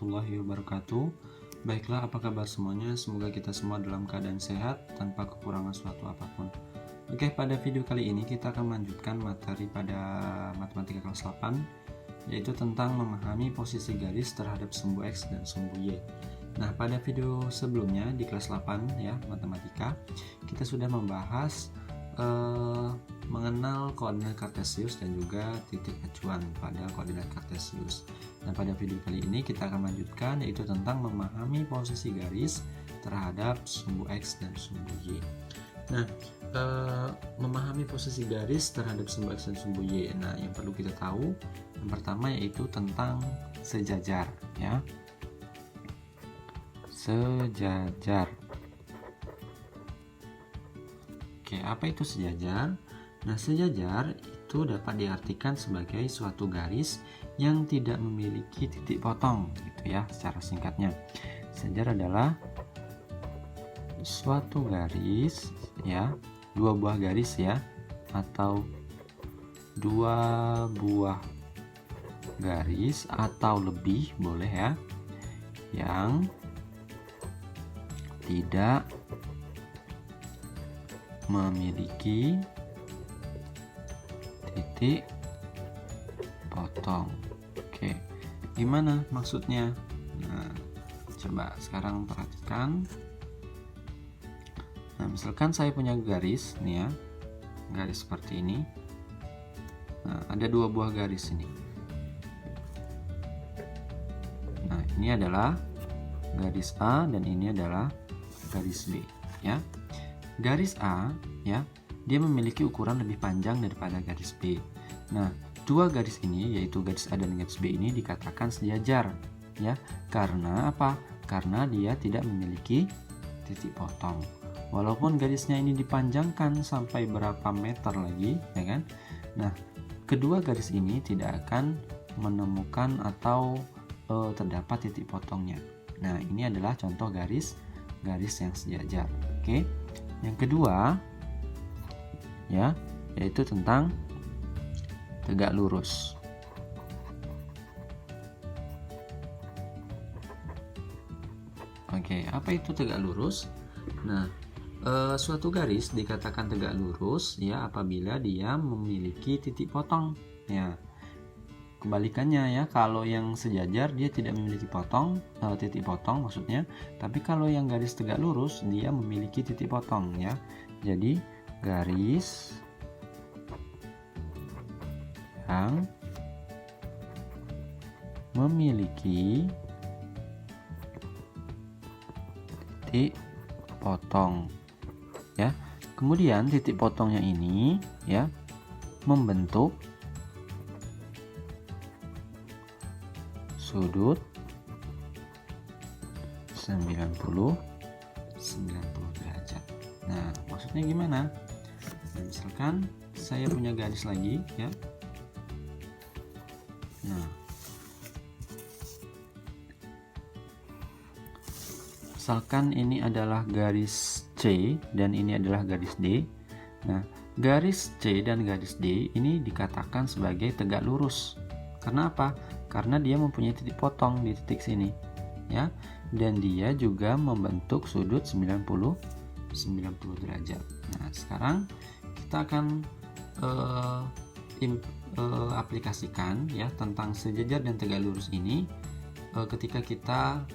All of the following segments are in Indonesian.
warahmatullahi wabarakatuh. Baiklah, apa kabar semuanya? Semoga kita semua dalam keadaan sehat tanpa kekurangan suatu apapun. Oke, pada video kali ini kita akan melanjutkan materi pada matematika kelas 8, yaitu tentang memahami posisi garis terhadap sumbu X dan sumbu Y. Nah, pada video sebelumnya di kelas 8 ya, matematika, kita sudah membahas mengenal koordinat kartesius dan juga titik acuan pada koordinat kartesius. Nah, pada video kali ini kita akan lanjutkan, yaitu tentang memahami posisi garis terhadap sumbu X dan sumbu Y. Nah, memahami posisi garis terhadap sumbu X dan sumbu Y. Nah, yang perlu kita tahu yang pertama yaitu tentang sejajar ya. Sejajar. Oke, apa itu sejajar? Nah, sejajar itu dapat diartikan sebagai suatu garis yang tidak memiliki titik potong, gitu ya, secara singkatnya. Sejajar adalah suatu garis ya, dua buah garis ya, atau dua buah garis atau lebih boleh ya, yang tidak memiliki titik potong. Oke, gimana maksudnya? Nah, coba sekarang perhatikan. Nah, misalkan saya punya garis nih ya, garis seperti ini. Nah, ada dua buah garis ini. Nah, ini adalah garis A dan ini adalah garis B ya. Garis A ya, dia memiliki ukuran lebih panjang daripada garis B. Nah, dua garis ini, yaitu garis A dan garis B ini, dikatakan sejajar ya. Karena apa? Karena dia tidak memiliki titik potong. Walaupun garisnya ini dipanjangkan sampai berapa meter lagi, ya kan? Nah, kedua garis ini tidak akan menemukan atau terdapat titik potongnya. Nah, ini adalah contoh garis yang sejajar. Oke. Yang kedua ya, yaitu tentang tegak lurus. Oke, apa itu tegak lurus? Nah, suatu garis dikatakan tegak lurus ya apabila dia memiliki titik potong. Ya, kebalikannya ya, kalau yang sejajar dia tidak memiliki titik potong maksudnya, tapi kalau yang garis tegak lurus dia memiliki titik potong ya. Jadi garis yang memiliki titik potong ya. Kemudian titik potongnya ini ya membentuk sudut 90 derajat. Nah, maksudnya gimana? Nah, misalkan saya punya garis lagi ya. Nah, misalkan ini adalah garis C dan ini adalah garis D. Nah, garis C dan garis D ini dikatakan sebagai tegak lurus. Karena apa? Karena dia mempunyai titik potong di titik sini ya, dan dia juga membentuk sudut 90 derajat. Nah, sekarang kita akan aplikasikan ya tentang sejajar dan tegak lurus ini ketika kita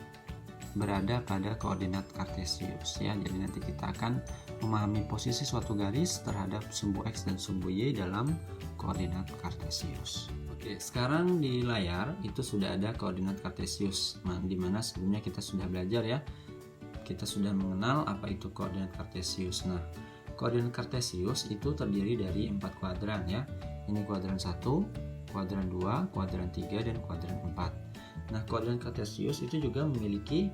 berada pada koordinat kartesius ya. Jadi nanti kita akan memahami posisi suatu garis terhadap sumbu X dan sumbu Y dalam koordinat kartesius. Oke, sekarang di layar itu sudah ada koordinat kartesius, di mana sebelumnya kita sudah belajar ya. Kita sudah mengenal apa itu koordinat kartesius. Nah, koordinat kartesius itu terdiri dari 4 kuadran ya. Ini kuadran 1, kuadran 2, kuadran 3, dan kuadran 4. Nah, koordinat kartesius itu juga memiliki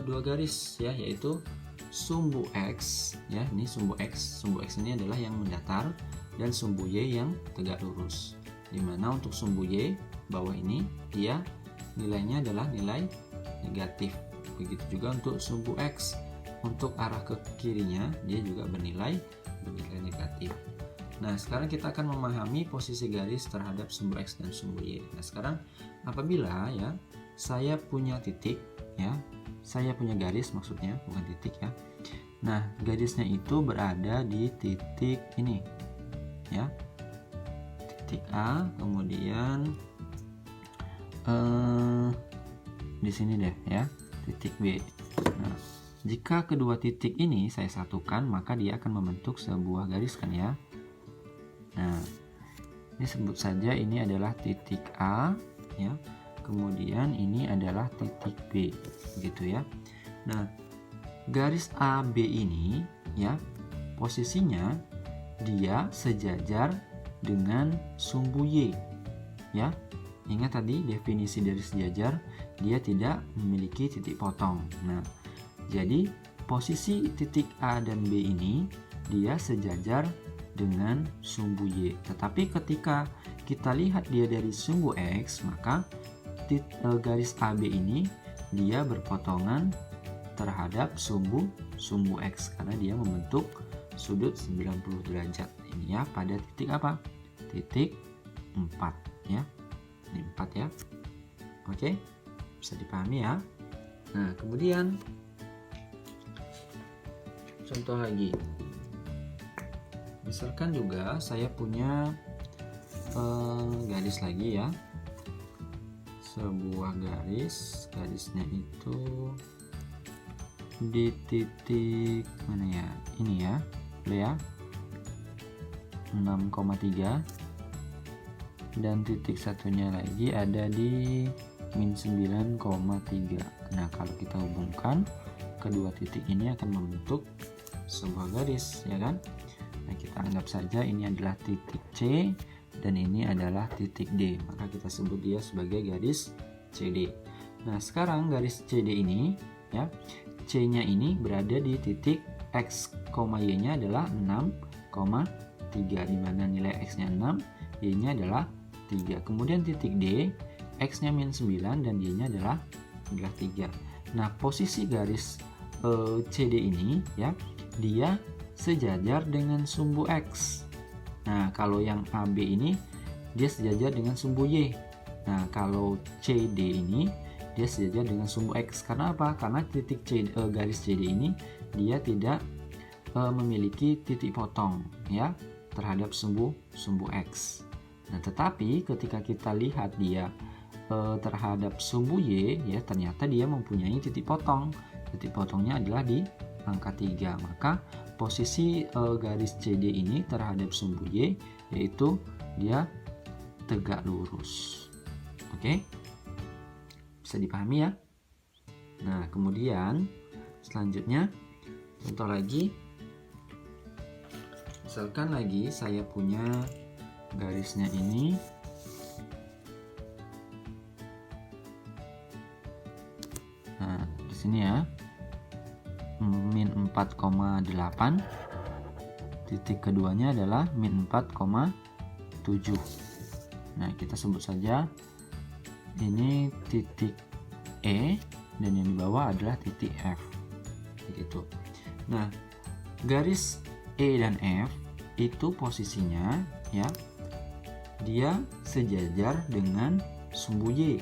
dua garis ya, yaitu sumbu X ya. Ini sumbu X. Sumbu X ini adalah yang mendatar, dan sumbu Y yang tegak lurus. Dimana untuk sumbu Y bawah ini dia nilainya adalah nilai negatif. Begitu juga untuk sumbu X, untuk arah ke kirinya dia juga bernilai negatif. Nah, sekarang kita akan memahami posisi garis terhadap sumbu X dan sumbu Y. Nah, sekarang apabila ya saya punya titik ya. Saya punya garis maksudnya, bukan titik ya. Nah, garisnya itu berada di titik ini ya. Titik A, kemudian di sini deh ya, titik B. Nah, jika kedua titik ini saya satukan, maka dia akan membentuk sebuah garis kan ya. Nah, ini sebut saja ini adalah titik A ya. Kemudian ini adalah titik B, gitu ya. Nah, garis AB ini ya, posisinya dia sejajar dengan sumbu Y ya. Ingat tadi definisi dari sejajar, dia tidak memiliki titik potong. Nah, jadi posisi titik A dan B ini dia sejajar dengan sumbu Y. Tetapi ketika kita lihat dia dari sumbu X, maka garis AB ini dia berpotongan terhadap sumbu X karena dia membentuk sudut 90 derajat ini ya, pada titik apa? Titik 4 ya. Ini 4 ya. Oke, bisa dipahami ya. Nah, kemudian contoh lagi, misalkan juga saya punya garis lagi ya, sebuah garisnya itu di titik mana ya, ini ya, boleh ya, 6,3, dan titik satunya lagi ada di min 9,3. Nah, kalau kita hubungkan kedua titik ini akan membentuk sebuah garis ya kan. Nah, kita anggap saja ini adalah titik C dan ini adalah titik D, maka kita sebut dia sebagai garis CD. Nah, sekarang garis CD ini ya, C-nya ini berada di titik X, Y-nya adalah 6,3, di mana nilai X-nya 6, Y-nya adalah 3. Kemudian titik D, X-nya min 9 dan Y-nya adalah 3. Nah, posisi garis CD ini ya, dia sejajar dengan sumbu X. Nah, kalau yang AB ini dia sejajar dengan sumbu Y. Nah, kalau CD ini dia sejajar dengan sumbu X. Karena apa? Karena titik garis CD ini dia tidak memiliki titik potong ya terhadap sumbu X. Nah, tetapi ketika kita lihat dia terhadap sumbu Y ya, ternyata dia mempunyai titik potong. Titik potongnya adalah di angka 3. Maka posisi garis CD ini terhadap sumbu Y yaitu dia tegak lurus. Oke? Bisa dipahami ya? Nah, kemudian selanjutnya contoh lagi. Misalkan lagi saya punya garisnya ini di sini ya, min 4,8, titik keduanya adalah min 4,7. Nah, kita sebut saja ini titik E dan yang di bawah adalah titik F, begitu. Nah, garis E dan F itu posisinya ya, dia sejajar dengan sumbu Y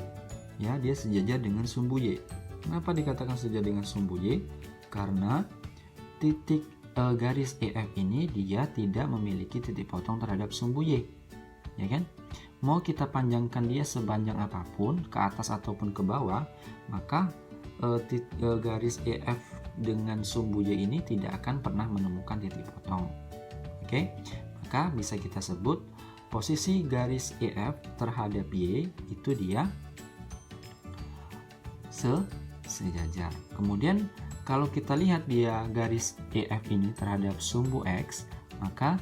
ya, dia sejajar dengan sumbu Y. Kenapa dikatakan sejajar dengan sumbu Y? Karena titik garis EF ini dia tidak memiliki titik potong terhadap sumbu Y, ya kan? Mau kita panjangkan dia sepanjang apapun, ke atas ataupun ke bawah, maka garis EF dengan sumbu Y ini tidak akan pernah menemukan titik potong. Oke, maka bisa kita sebut posisi garis EF terhadap Y itu dia sejajar. Kemudian kalau kita lihat dia garis EF ini terhadap sumbu X, maka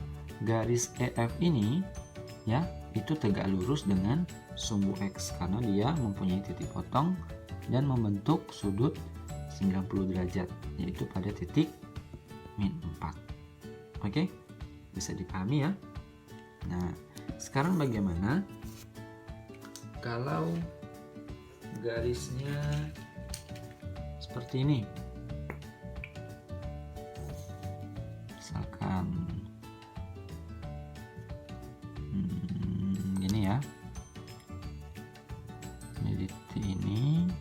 garis EF ini ya itu tegak lurus dengan sumbu X karena dia mempunyai titik potong dan membentuk sudut 90 derajat yaitu pada titik min 4. Oke, bisa dipahami ya. Nah, sekarang bagaimana kalau garisnya seperti ini? Misalkan gini ya, ini titik ini,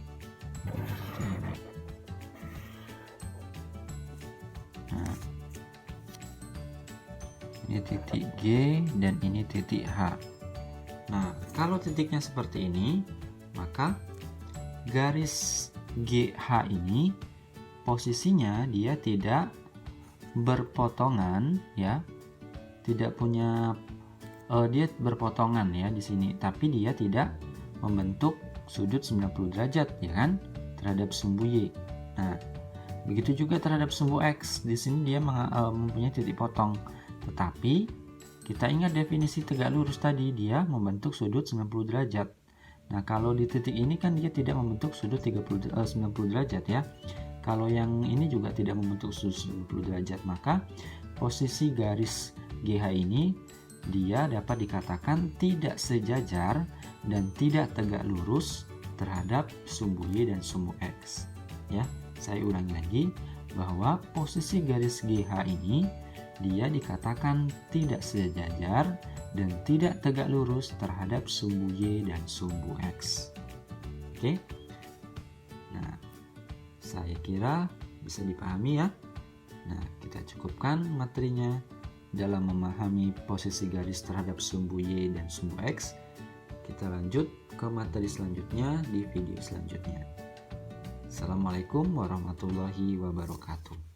titik G dan ini titik H. Nah, kalau titiknya seperti ini, maka garis GH ini posisinya dia tidak berpotongan ya, tidak punya dia berpotongan ya di sini, tapi dia tidak membentuk sudut 90 derajat ya kan terhadap sumbu Y. Nah, begitu juga terhadap sumbu X. Di sini dia mempunyai titik potong. Tetapi kita ingat definisi tegak lurus tadi, dia membentuk sudut 90 derajat. Nah, kalau di titik ini kan dia tidak membentuk sudut 90 derajat ya. Kalau yang ini juga tidak membentuk sudut 90 derajat, maka posisi garis GH ini dia dapat dikatakan tidak sejajar dan tidak tegak lurus terhadap sumbu Y dan sumbu X. Ya, saya ulangi lagi bahwa posisi garis GH ini dia dikatakan tidak sejajar dan tidak tegak lurus terhadap sumbu Y dan sumbu X. Oke. Nah, saya kira bisa dipahami ya. Nah, kita cukupkan materinya dalam memahami posisi garis terhadap sumbu Y dan sumbu X. Kita lanjut ke materi selanjutnya di video selanjutnya. Assalamualaikum warahmatullahi wabarakatuh.